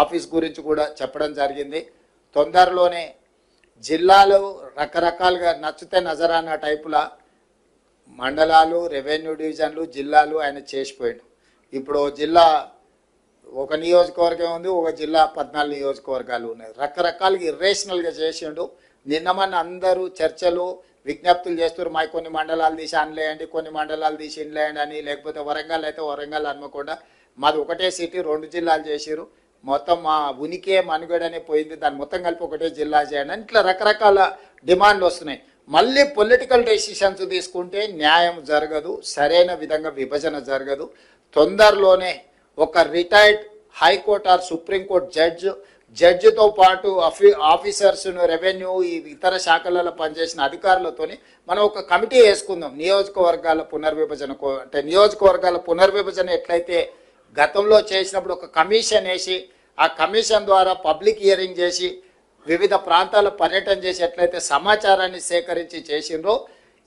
Office గురించి కూడా చెప్పడం జరిగింది. తొందరలోనే జిల్లాలు రకరకాలుగా నచ్చితే నజరానా టైపుల మండలాలు, రెవెన్యూ డివిజన్లు, జిల్లాలు ఆయన చేసిపోయాడు. ఇప్పుడు జిల్లా ఒక నియోజకవర్గం ఉంది, ఒక జిల్లా 14 నియోజకవర్గాలు ఉన్నాయి. రకరకాలుగా ఇర్రేషనల్గా చేసిండు. నిన్నమన్న అందరూ చర్చలు విజ్ఞప్తులు చేస్తారు, మా కొన్ని మండలాలు తీసి అనలేయండి, కొన్ని మండలాలు తీసి ఇన్లేయండి అని. లేకపోతే వరంగల్ అయితే వరంగల్ అనుకోకుండా మాది ఒకటే సిటీ 2 జిల్లాలు చేసిరు. మొత్తం మా ఉనికే మనుగడనే పోయింది, దాన్ని మొత్తం కలిపి ఒకటే జిల్లా చేయండి అని ఇట్లా రకరకాల డిమాండ్లు వస్తున్నాయి. మళ్ళీ పొలిటికల్ డెసిషన్స్ తీసుకుంటే న్యాయం జరగదు, సరైన విధంగా విభజన జరగదు. తొందరలోనే ఒక రిటైర్డ్ హైకోర్టు ఆర్ సుప్రీంకోర్టు జడ్జితో పాటు ఆఫీసర్స్, రెవెన్యూ, ఈ ఇతర శాఖలలో పనిచేసిన అధికారులతోని మనం ఒక కమిటీ వేసుకుందాం. నియోజకవర్గాల పునర్విభజన అంటే నియోజకవర్గాల పునర్విభజన ఎట్లయితే గతంలో చేసినప్పుడు ఒక కమిషన్ వేసి ఆ కమిషన్ ద్వారా పబ్లిక్ హియరింగ్ చేసి వివిధ ప్రాంతాల పర్యటన చేసి ఎట్లయితే సమాచారాన్ని సేకరించి చేసిండ్రో,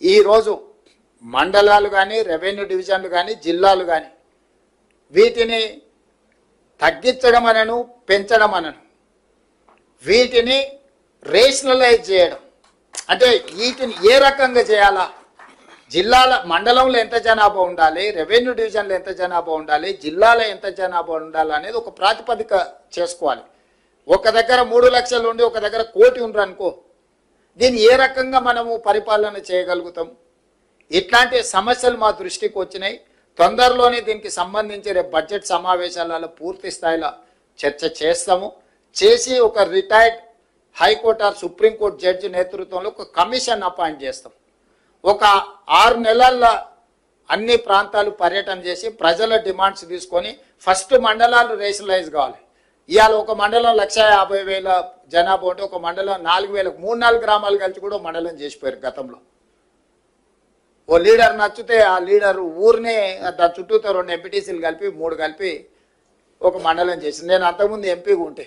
ఈరోజు మండలాలు కానీ, రెవెన్యూ డివిజన్లు కానీ, జిల్లాలు కానీ వీటిని తగ్గించడం అనను, పెంచడం అనను, వీటిని రేషనలైజ్ చేయడం. అంటే వీటిని ఏ రకంగా చేయాలా, జిల్లాల మండలంలో ఎంత జనాభా ఉండాలి, రెవెన్యూ డివిజన్లో ఎంత జనాభా ఉండాలి, జిల్లాలో ఎంత జనాభా ఉండాలి అనేది ఒక ప్రాతిపదిక చేసుకోవాలి. ఒక దగ్గర 3 లక్షలు ఉండి ఒక దగ్గర 1 కోటి ఉండరు అనుకో, దీన్ని ఏ రకంగా మనము పరిపాలన చేయగలుగుతాం? ఇట్లాంటి సమస్యలు మా దృష్టికి వచ్చినాయి. తొందరలోనే దీనికి సంబంధించి రేపు బడ్జెట్ సమావేశాలలో పూర్తి స్థాయిలో చర్చ చేస్తాము. చేసి ఒక retired high court or supreme court judge నేతృత్వంలో ఒక కమిషన్ అపాయింట్ చేస్తాం. ఒక 6 నెలల్లో అన్ని ప్రాంతాలు పర్యటన చేసి ప్రజల డిమాండ్స్ తీసుకొని ఫస్ట్ మండలాలు రేషనలైజ్ కావాలి. ఇవాళ ఒక మండలం 1,50,000 జనాభా ఉంటే ఒక మండలం 4,000, 3-4 గ్రామాలు కలిసి కూడా మండలం చేసిపోయారు గతంలో. ఓ లీడర్ నచ్చితే ఆ లీడర్ ఊరినే దాని చుట్టూతో 2 ఎంపీటీసీలు కలిపి 3 కలిపి ఒక మండలం చేసింది. నేను అంతకుముందు ఎంపీగా ఉంటే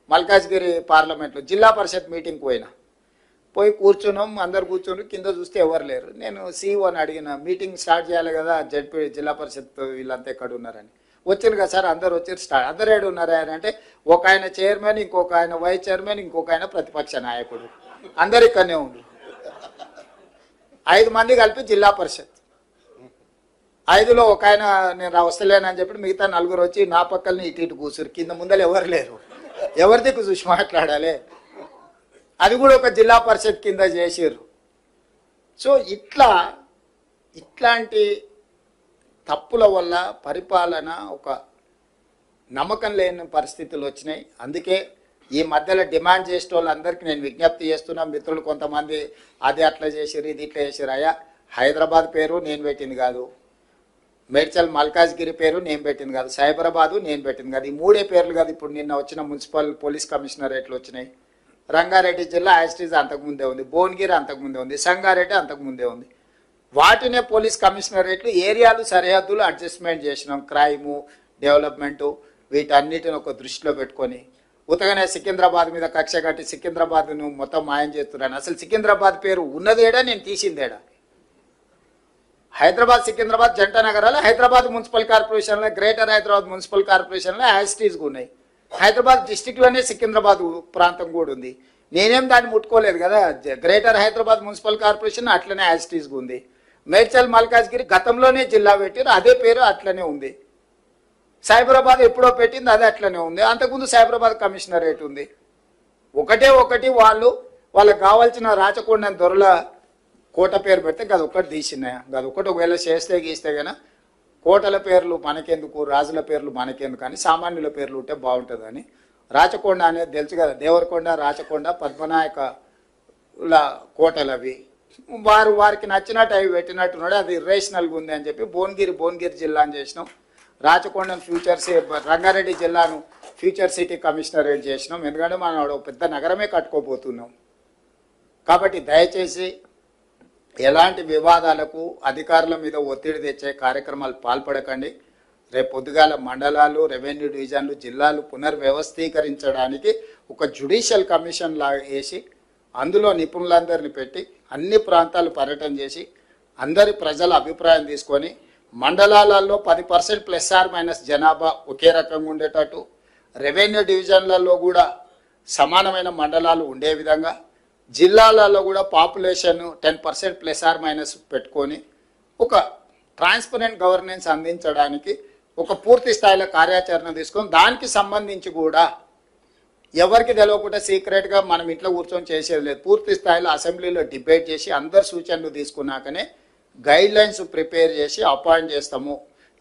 మల్కాజ్గిరి పార్లమెంట్లో జిల్లా పరిషత్ మీటింగ్కి పోయి కూర్చున్నాం. అందరు కూర్చుని కింద చూస్తే ఎవరు లేరు. నేను సీఈఓని అడిగిన, మీటింగ్ స్టార్ట్ చేయాలి కదా, జడ్పీ జిల్లా పరిషత్ వీళ్ళంతా ఎక్కడ ఉన్నారని. వచ్చారు కదా సార్, అందరు వచ్చారు, స్టార్ట్. అందరు ఏడు ఉన్నారా అంటే ఒక ఆయన చైర్మన్, ఇంకొక ఆయన వైస్ చైర్మన్, ఇంకొక ఆయన ప్రతిపక్ష నాయకుడు, అందరు ఇక్కడనే ఉండరు. 5 మంది కలిపి జిల్లా పరిషత్. 5లో ఒక ఆయన నేను వస్తలేనని చెప్పి మిగతా 4 వచ్చి నా పక్కల్ని ఇటు కూర్చురు. కింద ముందలు ఎవరు లేరు, ఎవరి దిక్కు చూసి మాట్లాడాలి. అది కూడా ఒక జిల్లా పరిషత్ కింద చేసారు. సో ఇట్లాంటి తప్పుల వల్ల పరిపాలన ఒక నమ్మకం లేని పరిస్థితులు వచ్చినాయి. అందుకే ఈ మధ్యలో డిమాండ్ చేసే వాళ్ళందరికీ నేను విజ్ఞప్తి చేస్తున్నా. మిత్రులు కొంతమంది అది అట్లా చేసారు, ఇది ఇట్లా చేసారు. అయ్యా, హైదరాబాద్ పేరు నేను పెట్టింది కాదు, మేడ్చల్ మల్కాజ్గిరి పేరు నేను పెట్టింది కాదు, సైబరాబాదు నేను పెట్టింది కాదు. ఈ 3 పేర్లు కాదు. ఇప్పుడు నిన్న వచ్చిన మున్సిపల్ పోలీస్ కమిషనరేట్లు వచ్చినాయి. రంగారెడ్డి జిల్లా యాస్టీజ్ అంతకుముందే ఉంది, భువనగిరి అంతకుముందే ఉంది, సంగారెడ్డి అంతకుముందే ఉంది. వాటినే పోలీస్ కమిషనరేట్లు, ఏరియాలు, సరిహద్దులు అడ్జస్ట్మెంట్ చేసినాం. క్రైము, డెవలప్మెంటు, వీటన్నిటిని ఒక దృష్టిలో పెట్టుకొని ఉతగానే సికింద్రాబాద్ మీద కక్ష కట్టి సికింద్రాబాద్ను మొత్తం మాయం చేస్తున్నాను. అసలు సికింద్రాబాద్ పేరు ఉన్నదేడా, నేను తీసిందేడా? హైదరాబాద్, సికింద్రాబాద్ జంట నగరాలు హైదరాబాద్ మున్సిపల్ కార్పొరేషన్లో, గ్రేటర్ హైదరాబాద్ మున్సిపల్ కార్పొరేషన్లో యాస్టీస్గా ఉన్నాయి. హైదరాబాద్ డిస్టిక్లోనే సికింద్రాబాద్ ప్రాంతం కూడా ఉంది. నేనేం దాన్ని ముట్టుకోలేదు కదా. గ్రేటర్ హైదరాబాద్ మున్సిపల్ కార్పొరేషన్ అట్లనే యాస్టీస్గా ఉంది. మేడ్చల్ మల్కాజ్గిరి గతంలోనే జిల్లా పెట్టారు, అదే పేరు అట్లనే ఉంది. సైబరాబాద్ ఎప్పుడో పెట్టింది, అదే అట్లనే ఉంది. అంతకుముందు సైబరాబాద్ కమిషనరేట్ ఉంది. ఒకటి వాళ్ళకి కావాల్సిన రాచకొండ దొరల కోట పేరు పెడితే గదొక్కటి తీసినాయా? గదొక్కటి ఒకవేళ చేస్తే గీస్తే కన్నా కోటల పేర్లు మనకెందుకు, రాజుల పేర్లు మనకెందుకు కానీ సామాన్యుల పేర్లు ఉంటే బాగుంటుందని. రాచకొండ అనేది తెలుసు కదా, దేవరకొండ, రాచకొండ, పద్మనాయకుల కోటలు అవి. వారికి నచ్చినట్టు అవి పెట్టినట్టున్నాడు. అది ఇర్రేషనల్గా ఉంది అని చెప్పి భువనగిరి జిల్లాను చేసినాం. రాచకొండను రంగారెడ్డి జిల్లాను ఫ్యూచర్ సిటీ కమిషనరేట్ చేసినాం. ఎందుకంటే మనం పెద్ద నగరమే కట్టుకోబోతున్నాం. కాబట్టి దయచేసి ఎలాంటి వివాదాలకు, అధికారుల మీద ఒత్తిడి తెచ్చే కార్యక్రమాలు పాల్పడకండి. రేపు పొద్దుగాల మండలాలు, రెవెన్యూ డివిజన్లు, జిల్లాలు పునర్వ్యవస్థీకరించడానికి ఒక జ్యుడిషియల్ కమిషన్ లాగా వేసి అందులో నిపుణులందరినీ పెట్టి అన్ని ప్రాంతాలు పర్యటన చేసి అందరి ప్రజల అభిప్రాయం తీసుకొని మండలాలలో 10% ± జనాభా ఒకే రకంగా ఉండేటట్టు, రెవెన్యూ డివిజన్లలో కూడా సమానమైన మండలాలు ఉండే విధంగా, జిల్లాలలో కూడా పాపులేషన్ 10% ప్లస్ ఆర్ మైనస్ పెట్టుకొని ఒక ట్రాన్స్పరెంట్ గవర్నెన్స్ అందించడానికి ఒక పూర్తి స్థాయిలో కార్యాచరణ తీసుకొని దానికి సంబంధించి కూడా ఎవరికి తెలియకుండా సీక్రెట్గా మనం ఇంట్లో కూర్చొని చేసేది లేదు. పూర్తి స్థాయిలో అసెంబ్లీలో డిబేట్ చేసి అందరు సూచనలు తీసుకున్నాకనే గైడ్ లైన్స్ ప్రిపేర్ చేసి అపాయింట్ చేస్తాము.